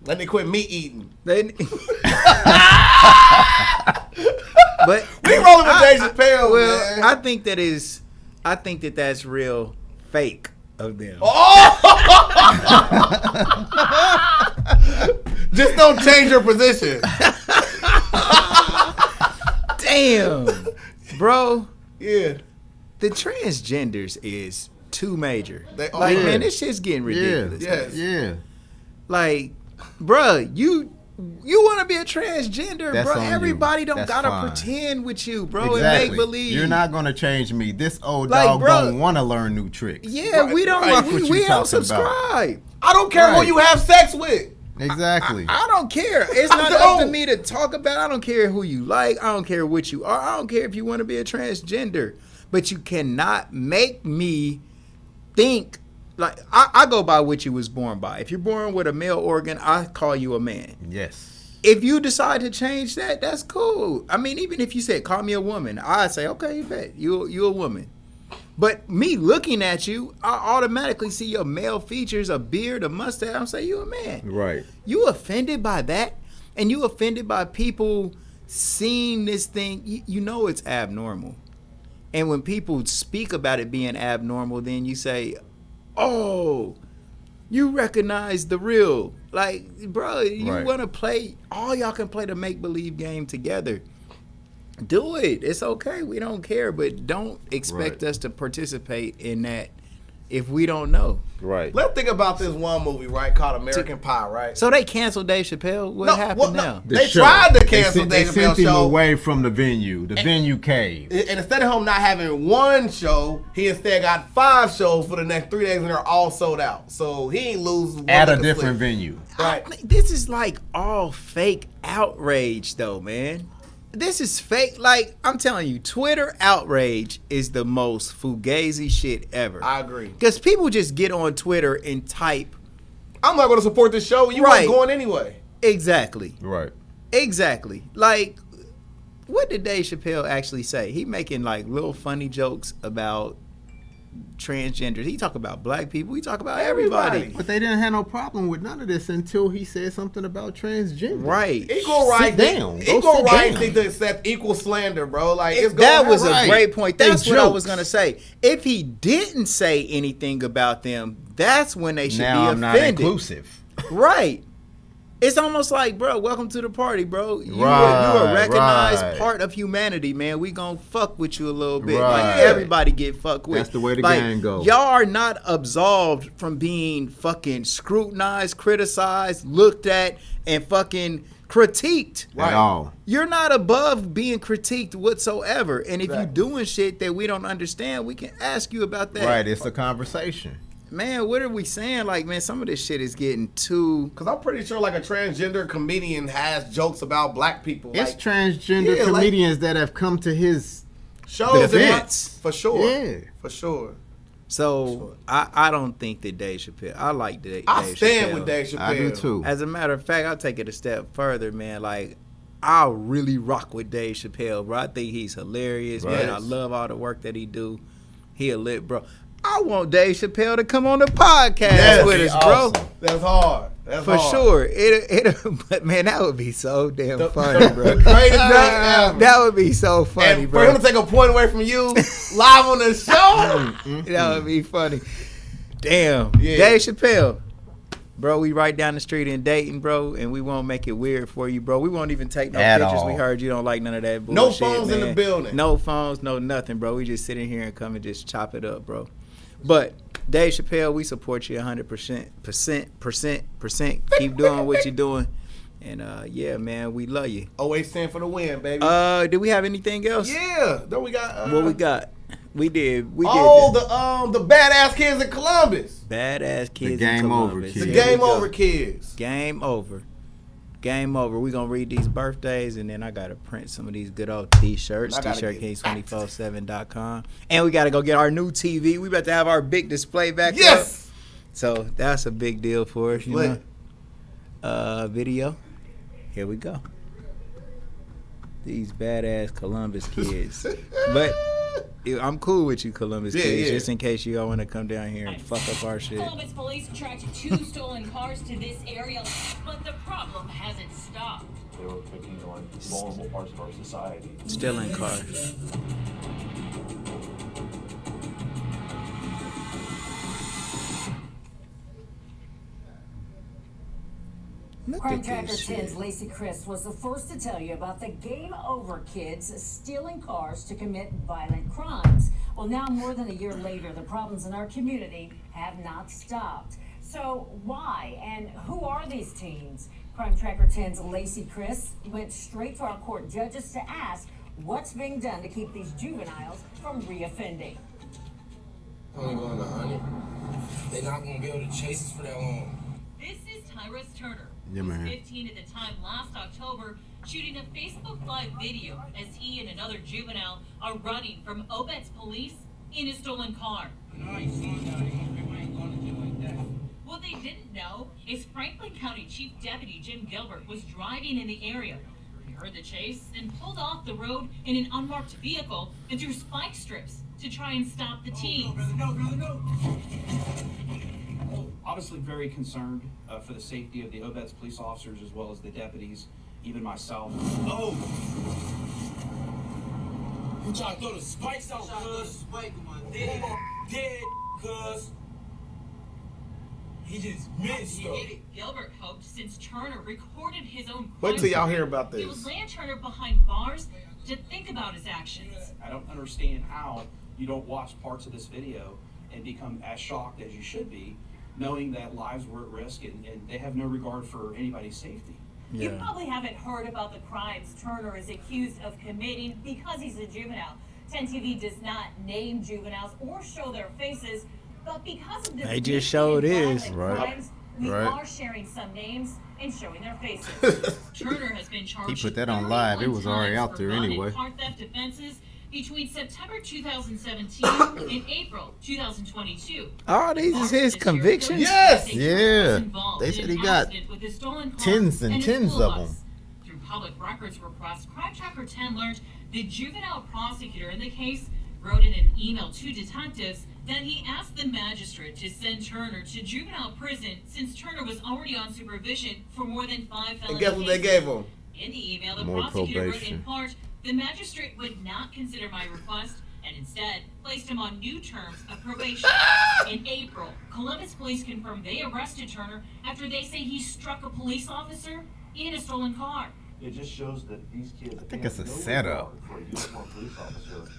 Let me quit meat eating. But we rolling with Dave Chappelle, man. I think that's real fake of them. Just don't change your position. Damn, bro. Yeah. The transgenders is too major. They are. Like, man, this shit's getting ridiculous. Yes. Yeah. Like, bruh, you want to be a transgender, That's bro. on you. Everybody don't That's gotta fine. pretend with you, bro, Exactly. and make believe. You're not gonna change me. This old Like, dog bro, don't want to learn new tricks. Yeah, Right, we don't. right. Fuck what you We don't talking about. subscribe. I don't care who Right. you have sex with. Exactly. I don't care. It's not I up to don't. me to talk about. I don't care who you like. I don't care what you are. I don't care if you want to be a transgender. But you cannot make me think like I go by what you was born by. If you're born with a male organ, I call you a man. Yes. If you decide to change that, that's cool. I mean, even if you said call me a woman, I'd say okay, bet you a woman. But me looking at you, I automatically see your male features, a beard, a mustache. I'm saying you a man. Right. You offended by that, and you offended by people seeing this thing. You know it's abnormal. And when people speak about it being abnormal, then you say, oh, you recognize the real. Like, bro, you Right. want to play, all y'all can play the make-believe game together. Do it. It's okay. We don't care, but don't expect Right. us to participate in that if we don't know. Right. Let's think about this one movie, right, called American Pie, right? So they canceled Dave Chappelle. What happened now? They tried to cancel They Dave sent Chappelle's him show. away from the venue cave. And instead of him not having one show, he instead got 5 shows for the next 3 days, and they're all sold out. So he ain't lose one At a lick of different sleep. venue. Right. This is like all fake outrage, though, man. This is fake. Like, I'm telling you, Twitter outrage is the most fugazi shit ever. I agree. Because people just get on Twitter and type. I'm not going to support this show. You Right. ain't going anyway. Exactly. Right. Exactly. Like, what did Dave Chappelle actually say? He making like little funny jokes about transgenders. He talk about black people. He talk about everybody. But they didn't have no problem with none of this until he said something about transgender. Right. Equal rights. down. Go Equal sit rights down. need to accept equal slander, bro. Like it's That going was on. a Right. great point. They That's what I was jokes. gonna say. If he didn't say anything about them, that's when they should Now be I'm not offended. inclusive. Right. It's almost like, bro, welcome to the party, bro. You Right, a recognized right. part of humanity, man. We gonna fuck with you a little bit. Right. Like everybody get fucked with. That's the way the Like, game go. Y'all are not absolved from being fucking scrutinized, criticized, looked at, and fucking critiqued. At all. You're not above being critiqued whatsoever. And if Right. you're doing shit that we don't understand, we can ask you about that. Right. It's a conversation. Man, what are we saying? Like, man, some of this shit is getting too... Because I'm pretty sure like a transgender comedian has jokes about black people. It's Like transgender Yeah, like- comedians that have come to his. shows defense. for sure. Yeah. For sure. So, I don't think that Dave Chappelle... I like Dave I stand Chappelle. with Dave Chappelle. I do too. As a matter of fact, I'll take it a step further, man. Like, I really rock with Dave Chappelle, bro. I think he's hilarious, man. Right. I love all the work that he do. He a lit, bro. I want Dave Chappelle to come on the podcast with us, bro. Awesome. That's hard. That's For hard. sure. But man, that would be so damn funny, bro. The greatest thing ever. That would be so funny, And for bro. him to take a point away from you live on the show. That would be funny. Damn. Yeah. Dave Chappelle. Bro, we right down the street in Dayton, bro, and we won't make it weird for you, bro. We won't even take no At pictures. all. We heard you don't like none of that No bullshit, phones in man. the building. No phones, no nothing, bro. We just sit in here and come and just chop it up, bro. But Dave Chappelle, we support you 100%. Keep doing what you're doing. And yeah, man, we love you. Always stand for the win, baby. Do we have anything else? Yeah. Then we got what we got? We did. The badass kids in Columbus. Badass kids. The game in over Columbus. kids. The game over kids. Game over. Game over. We're going to read these birthdays, and then I got to print some of these good old T-shirts. T-shirtkings247.com. And we got to go get our new TV. We about to have our big display back up. Yes. So that's a big deal for us, you Lit. know. Video. Here we go. These badass Columbus kids. But I'm cool with you, Columbus kids, just in case you all want to come down here and fuck up our shit. Columbus police tracked 2 stolen cars to this area, but the problem hasn't stopped. They were picking on vulnerable parts of our society. Stealing cars. Look Crime at Tracker this 10's shit. Lacey Chris was the first to tell you about the game over kids stealing cars to commit violent crimes. Well, now more than a year later, the problems in our community have not stopped. So why and who are these teens? Crime Tracker 10's Lacey Chris went straight to our court judges to ask what's being done to keep these juveniles from reoffending. Only going to 100. They're not going to be able to chase us for that long. This is Tyrus Turner. Yeah, who was man. 15 at the time last October, shooting a Facebook Live video as he and another juvenile are running from Obet's police in a stolen car. What they didn't know is Franklin County Chief Deputy Jim Gilbert was driving in the area. He heard the chase and pulled off the road in an unmarked vehicle and threw spike strips to try and stop the teens. No. Obviously very concerned for the safety of the Obet's police officers as well as the deputies, even myself. Oh! You trying to throw the spikes out, cuz? Dead, cuz. He just missed stuff. Gilbert hoped since Turner recorded his own Wait till y'all hear about It would this. land Turner behind bars to think about his actions. I don't understand how you don't watch parts of this video and become as shocked as you should be, knowing that lives were at risk and they have no regard for anybody's safety. You probably haven't heard about the crimes Turner is accused of committing because he's a juvenile. 10 TV does not name juveniles or show their faces, but because of the They just showed his. crimes, we Right. are sharing some names and showing their faces. Turner has been charged. He put that on live. It was already 31 out there times for anyway. car theft offenses between September 2017 and April 2022. Oh, these is his convictions? Yes! Yeah. They said he got tens and tens of them. Through public records requests, Crime Tracker 10 learned the juvenile prosecutor in the case wrote in an email to detectives that he asked the magistrate to send Turner to juvenile prison since Turner was already on supervision for more than 5 felony And guess what they cases. gave him? In the email, the More prosecutor wrote probation. in part, the magistrate would not consider my request and instead placed him on new terms of probation. In April, Columbus police confirmed they arrested Turner after they say he struck a police officer in a stolen car. It just shows that these kids. I think it's a setup. For a uniformed police officer.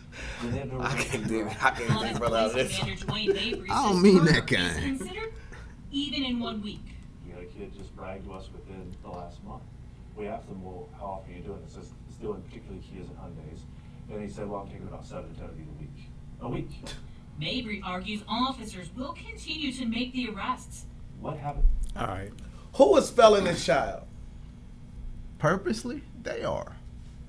They have no I can't do it. I can't Columbus think brother out of Police this. Commander Dwayne Mabry I don't says mean Turner that guy. is considered even in 1 week. You know, a kid just bragged to us within the last month. We asked them, well, how often are you doing this? It's doing particularly Kias and Hyundais. And he said, well, I'm taking about 7 to 10 of these a week. Mabry argues officers will continue to make the arrests. What happened? All right. Who is felling this child? Purposely, they are.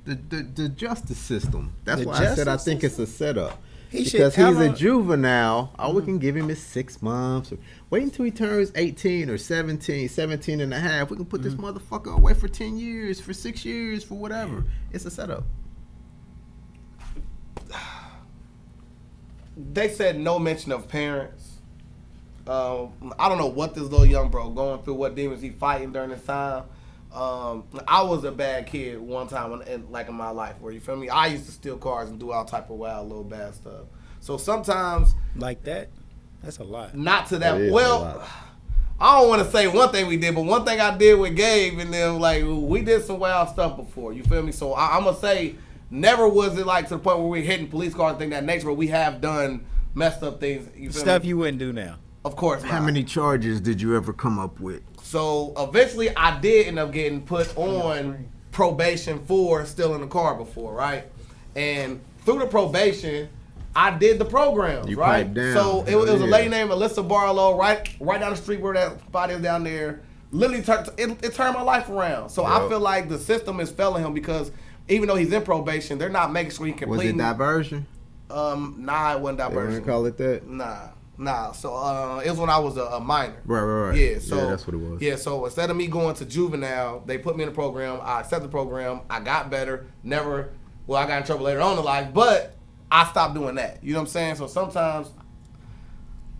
The justice system. That's The why I said I justice think it's a setup. He should Because have he's a a- juvenile, all we can give him is 6 months. Or wait until he turns 18 or 17 and a half. We can put this motherfucker away for 10 years, for 6 years, for whatever. It's a setup. They said no mention of parents. I don't know what this little young bro going through, what demons he fighting during this time. I was a bad kid one time in my life, where you feel me. I used to steal cars and do all type of wild little bad stuff. So sometimes, Like that? That's a lot. not to That that. is a Well, lot. I don't want to say one thing we did, but one thing I did with Gabe and them, like, we did some wild stuff before. You feel me? So I'm gonna say, never was it like to the point where we're hitting police cars and things of that nature, but we have done messed up things. You feel Stuff me? you wouldn't do now. Of course not. How many charges did you ever come up with? So eventually I did end up getting put on probation for stealing a car before, right? And through the probation, I did the programs, You right? piped down. So it was a Yeah. lady named Alyssa Barlow, right down the street where that spot is down there. Literally, it turned my life around. So I Yep. feel like the system is failing him because even though he's in probation, they're not making sure he can Was it diversion? Nah, it wasn't They diversion. wouldn't call it that? Nah. So it was when I was a minor. Right. Yeah, so that's what it was. Yeah, so instead of me going to juvenile, they put me in the program. I accepted the program. I got better. I got in trouble later on in life, but I stopped doing that. You know what I'm saying? So sometimes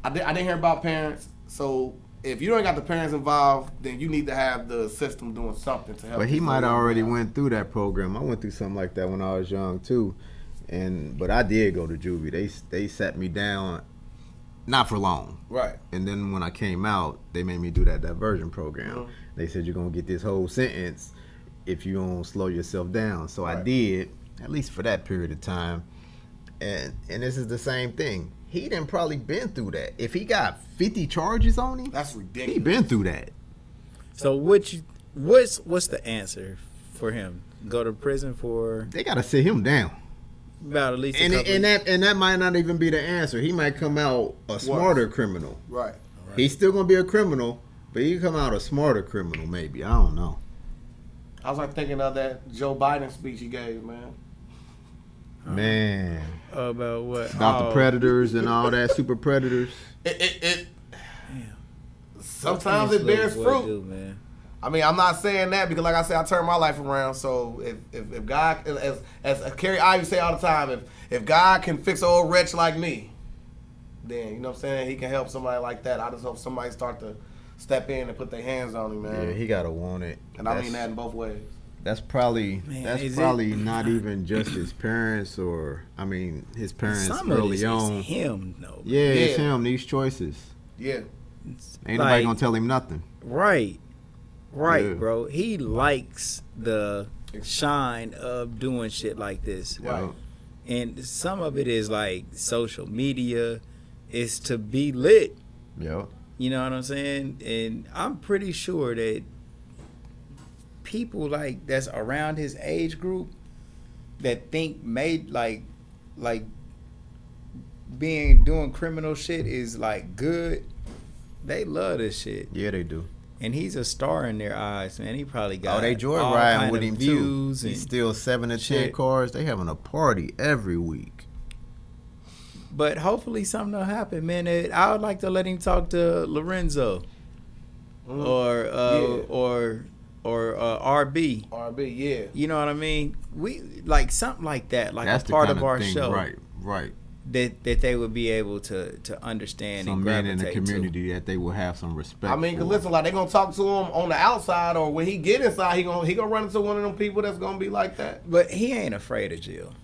I didn't hear about parents. So if you don't got the parents involved, then you need to have the system doing something to help. But he you might go have already around. went through that program. I went through something like that when I was young too, but I did go to juvie. They sat me down, not for long. Right. And then when I came out, they made me do that diversion program. Mhm. They said you're gonna get this whole sentence if you don't slow yourself down. So I did, at least for that period of time. And this is the same thing. He done probably been through that. If he got 50 charges on him, that's ridiculous. He been through that. So what's the answer for him? Go to prison for? They gotta sit him down. About at least a And couple that might not even be the answer. He might come out a smarter criminal. Right. He's still gonna be a criminal, but he can come out a smarter criminal maybe. I don't know. I was like thinking of that Joe Biden speech he gave, man. Man. About what? About the predators and all that, super predators. Sometimes it bears fruit. Do, man. I mean, I'm not saying that because, like I said, I turned my life around. So if God, as Carrie Ivy say all the time, if God can fix an old wretch like me, then you know what I'm saying, He can help somebody like that. I just hope somebody start to step in and put their hands on him, man. Yeah, he gotta want it. And I mean that in both ways. That's probably Man, not even just his parents, or I mean his parents Some of this early is on. him, though. Yeah, it's him. These choices. Yeah. Ain't nobody gonna tell him nothing. Right, Yeah. bro. He likes the shine of doing shit like this. Right. And some of it is like social media. It's to be lit. Yeah. You know what I'm saying? And I'm pretty sure that people like that's around his age group that think doing criminal shit is like good. They love this shit. Yeah, they do. And he's a star in their eyes, man. He probably got they all joyriding kind with of him too. views He and steals 7 to 10 shit. cars. They having a party every week. But hopefully something will happen, man. I would like to let him talk to Lorenzo or RB. RB, yeah. You know what I mean? We like something like that, like That's a the part kind of our thing, show, right. That they would be able to understand Some and men in the gravitate to. community that they will have some respect. I mean, cause for. listen, like they gonna talk to him on the outside, or when he get inside, he gonna run into one of them people that's gonna be like that. But he ain't afraid of jail.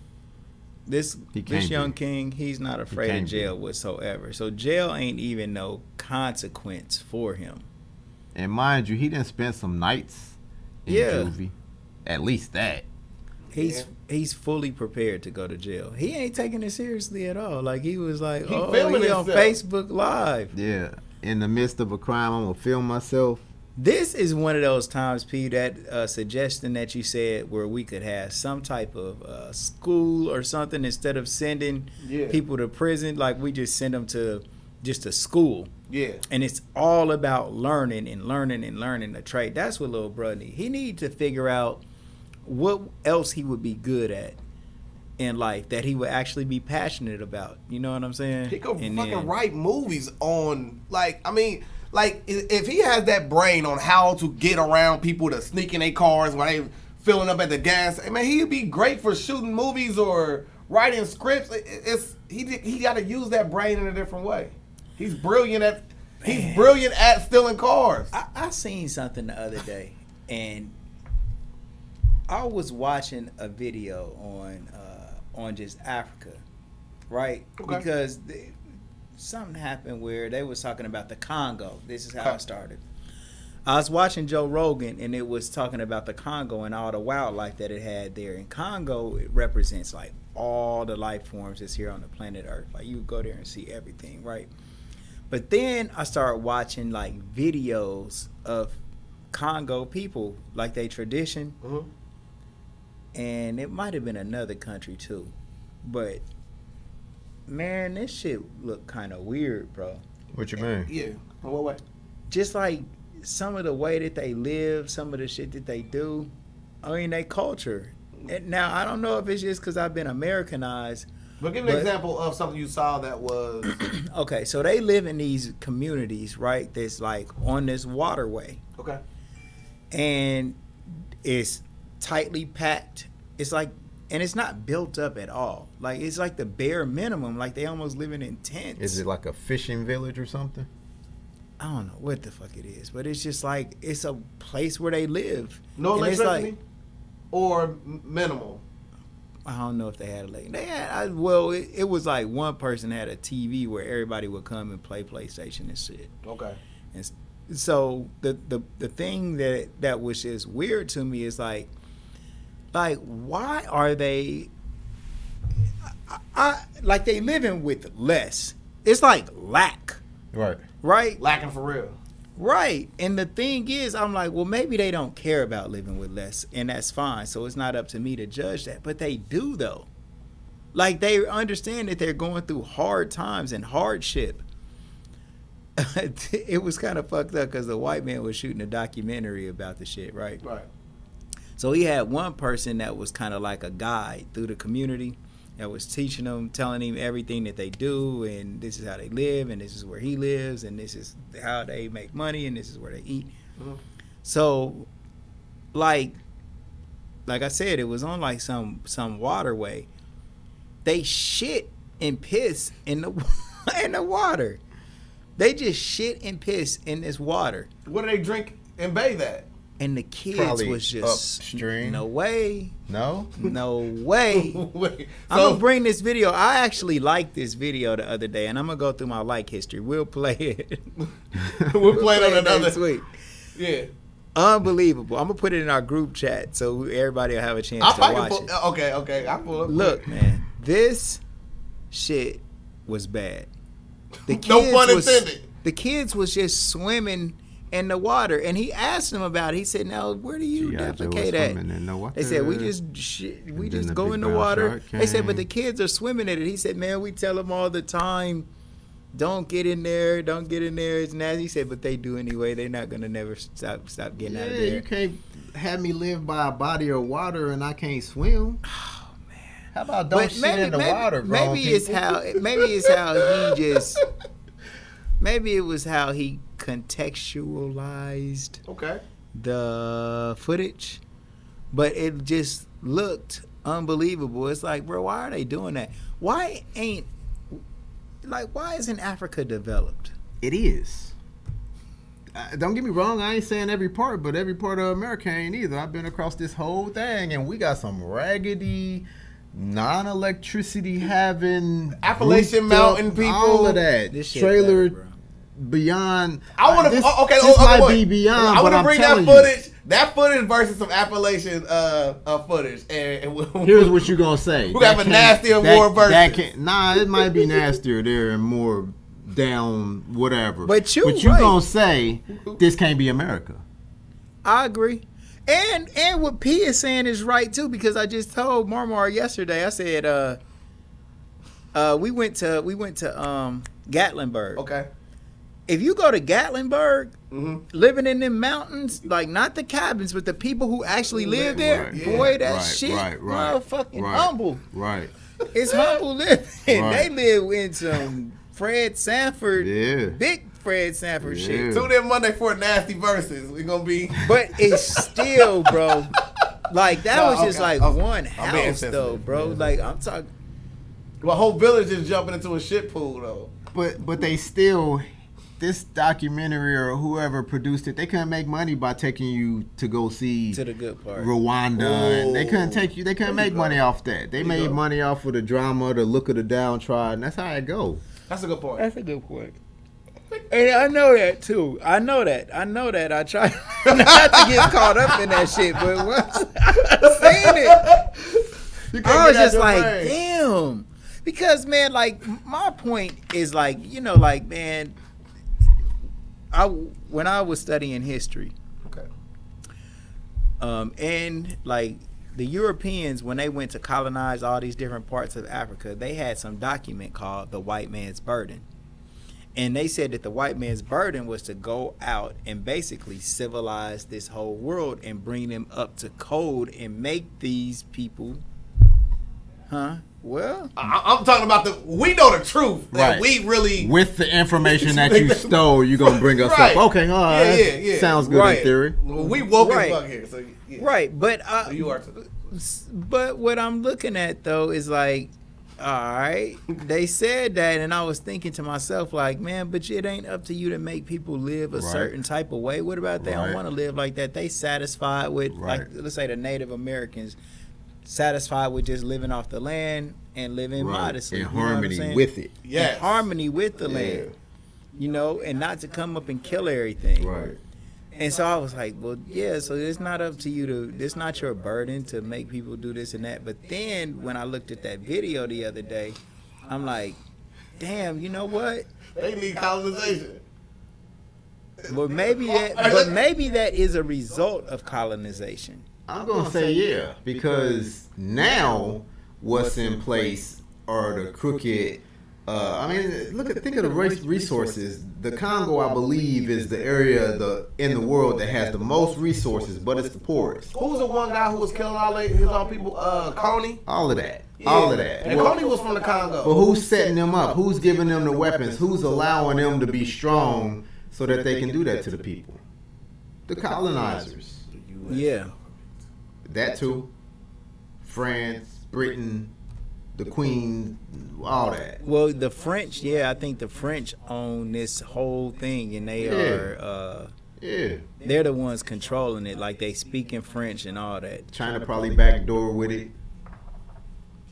This can't young be. king, he's not afraid of can't be. jail whatsoever. So jail ain't even no consequence for him. And mind you, he done spent some nights in Yeah. juvie. At least that. He's fully prepared to go to jail. He ain't taking it seriously at all. Like he was like, He oh, filming he on himself. Facebook Live. Yeah. In the midst of a crime, I'm gonna film myself. This is one of those times, P, that suggestion that you said where we could have some type of school or something instead of sending people to prison. Like we just send them to just a school. Yeah. And it's all about learning the trade. That's what little bro need. He need to figure out what else he would be good at in life that he would actually be passionate about. You know what I'm saying? He could And fucking then- write movies on, like, I mean, like, if he has that brain on how to get around people to sneak in their cars while they filling up at the gas, I mean, he'd be great for shooting movies or writing scripts. He got to use that brain in a different way. He's brilliant at stealing cars. I seen something the other day, and I was watching a video on just Africa, right? Okay. Because something happened where they was talking about the Congo. This is how it started. I was watching Joe Rogan, and it was talking about the Congo and all the wildlife that it had there. And Congo, it represents like all the life forms that's here on the planet Earth. Like you go there and see everything, right? But then I started watching like videos of Congo people, like they tradition, and it might have been another country too, but man, this shit look kind of weird, bro. What you mean? Yeah. In what way? Just like some of the way that they live, some of the shit that they do. I mean, they culture. And now I don't know if it's just because I've been Americanized. But give me an example of something you saw that was okay. So they live in these communities, right? That's like on this waterway. Okay. And it's tightly packed. It's like, and it's not built up at all. Like it's like the bare minimum. Like they almost living in tents. Is it like a fishing village or something? I don't know what the fuck it is, but it's just like it's a place where they live. No And it's electricity, like, or minimal. I don't know if they had a lake. They had, well, it was like one person had a TV where everybody would come and play PlayStation and shit. Okay. And so the thing that was just weird to me is like why are they? Like they living with less. It's like lack. Right. Right? Lacking for real. Right. And the thing is, I'm like, well, maybe they don't care about living with less, and that's fine. So it's not up to me to judge that. But they do, though. Like, they understand that they're going through hard times and hardship. It was kind of fucked up because the white man was shooting a documentary about the shit, right? Right. So he had one person that was kind of like a guide through the community that was teaching them, telling him everything that they do, and this is how they live, and this is where he lives, and this is how they make money, and this is where they eat. So, like I said, it was on like some waterway. They shit and piss in the water. They just shit and piss in this water. What do they drink and bathe at? And the kids Probably was just upstream. No way. No? No way. Wait, I'm going to bring this video. I actually liked this video the other day, and I'm going to go through my like history. We'll play it. We'll play it on another next week. Yeah. Unbelievable. I'm going to put it in our group chat so everybody will have a chance to watch it. Okay. I pull up. Look, man. This shit was bad. The kids No pun intended. The kids was just swimming in the water, and he asked them about it. He said, "Now, where do you defecate at?" They said, "We just go in the water." They said, "But the kids are swimming in it." He said, "Man, we tell them all the time, don't get in there, don't get in there. It's nasty." He said, "But they do anyway. They're not gonna never stop getting out of there." You can't have me live by a body of water and I can't swim. Oh man! How about don't shit in the water, bro? Maybe it's how he just. Maybe it was how he contextualized the footage, but it just looked unbelievable. It's like, bro, why are they doing that? Why isn't Africa developed? It is. Don't get me wrong, I ain't saying every part, but every part of America ain't either. I've been across this whole thing, and we got some raggedy, non-electricity having Appalachian Mountain people, all of that. This shit trailer better, beyond. I want to. This might be beyond. I want to I'm bring that telling footage. That footage versus some Appalachian footage. And here's what you gonna say. We have a nastier war versus. Nah, it might be nastier there and more down whatever. But you right. Gonna say this can't be America. I agree. And what P is saying is right too, because I just told Marmar yesterday. I said we went to Gatlinburg. Okay. If you go to Gatlinburg, living in them mountains, like not the cabins, but the people who actually live there, boy, that shit, motherfucking humble. Right. It's humble living. They live in some Fred Sanford, big Fred Sanford shit. Tune in Monday for nasty verses. We're gonna be, but it's still, bro. Like that was just like one house, though, bro. Like I'm talking. Well, a whole village is jumping into a shit pool, though. But they still. This documentary or whoever produced it, they couldn't make money by taking you to go see to the good part. Rwanda. And they couldn't take you. They couldn't make money off that. They made money off of the drama, the look of the downtrodden. That's how it go. That's a good point. That's a good point. And I know that too. I know that. I try not to get caught up in that shit, but once I seen it, I was just like, damn. Because man, like my point is like, you know, like man, when I was studying history, okay, and like the Europeans, when they went to colonize all these different parts of Africa, they had some document called the white man's burden. And they said that the white man's burden was to go out and basically civilize this whole world and bring them up to code and make these people, well, I'm talking about we know the truth. That Right. we really. With the information that you stole, you're going to bring us Right. up. Okay, Yeah. sounds good Right. in theory. Well, we woke Right. as fuck here. So, yeah. right. But So you are too. But what I'm looking at though is like, all right, they said that, and I was thinking to myself like, man, but it ain't up to you to make people live a Right. certain type of way. What about they don't Right. want to live like that? They satisfied with like, Right. let's say the Native Americans satisfied with just living off the land and living modestly, In you know what I'm harmony saying? with it. Yes. In harmony with the land, you know, and not to come up and kill everything. Right. And so I was like, well, yeah, so it's not up to you to, it's not your burden to make people do this and that. But then when I looked at that video the other day, I'm like, damn, you know what? They need colonization. Well, maybe that is a result of colonization. I'm going to say yeah, because now what's in place are the crooked. I mean, think of the resources. The Congo, I believe, is the area in the world that has the most resources, but it's the poorest. Who was the one guy who was killing all his own people? Coney? All of that. Yeah. All of that. And Coney was from the Congo. But who's setting them up? Who's giving them the weapons? Who's allowing them to be strong so that they can do that to the people? The colonizers. Yeah. That too. France, Britain, the Queen, all that. Well, the French, I think the French own this whole thing, and they are, they're the ones controlling it. Like they speak in French and all that. China probably backdoor with it.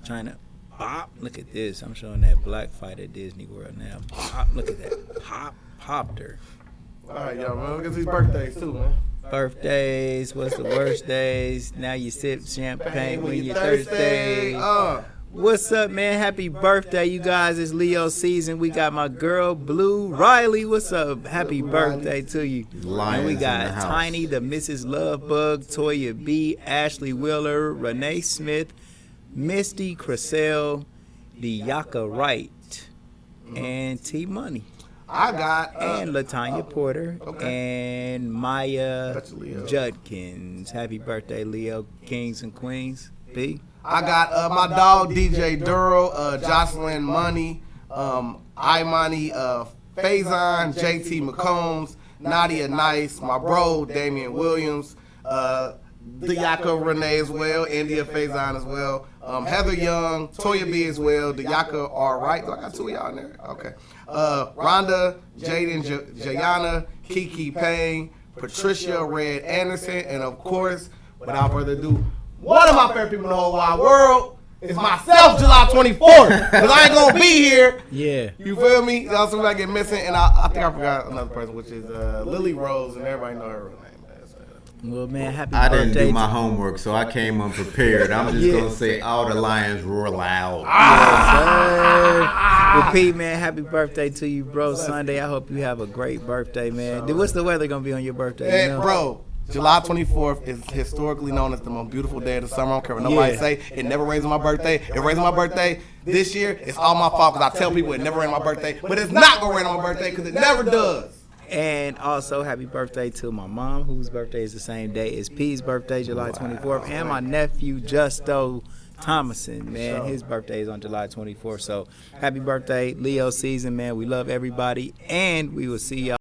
China, pop. Look at this. I'm showing that black fight at Disney World now. Pop. Look at that. Popped her. All right, y'all, man. Look at these birthdays too, man. Birthdays. What's the worst days? Now you sip champagne when you're thirsty. What's up, man? Happy birthday, you guys. It's Leo season. We got my girl, Blue Riley. What's up? Happy birthday to you. And we got Tiny, the Mrs. Lovebug, Toya B, Ashley Wheeler, Renee Smith, Misty Cressell, Diaka Wright, and T Money. I got and LaTanya Porter and Maya Judkins. Happy birthday, Leo, kings and queens. B. I got my dog DJ Duro, Jocelyn Money, Imani Faison, JT McCombs, Nadia Nice, my bro Damian Williams, Diaka Renee as well, India Faison as well, Heather Young, Toya B as well, Diaka R. Wright. Do I got two of y'all in there? Okay. Rhonda, Jaden Jayana, Kiki Payne, Patricia Red Anderson, and of course, without further ado, one of my favorite people in the whole wide world is myself, July 24th. Because I ain't going to be here. Yeah. You feel me? Y'all somebody get missing. And I think I forgot another person, which is Lily Rose, and everybody know her real name. Well, man, happy I birthday. didn't do my homework, so I came unprepared. I'm just going to say all the lions roar loud. Well, Pete, man, happy birthday to you, bro. Sunday, I hope you have a great birthday, man. Dude, what's the weather going to be on your birthday? Hey, You know? bro, July 24th is historically known as the most beautiful day of the summer. I don't care what nobody say. It never rains on my birthday. It rains on my birthday this year. It's all my fault because I tell people it never rains on my birthday. But it's not going to rain on my birthday because it never does. And also, happy birthday to my mom, whose birthday is the same day as P's birthday, July 24th. And my nephew, Justo Thomason, man. His birthday is on July 24th. So, happy birthday, Leo season, man. We love everybody. And we will see y'all.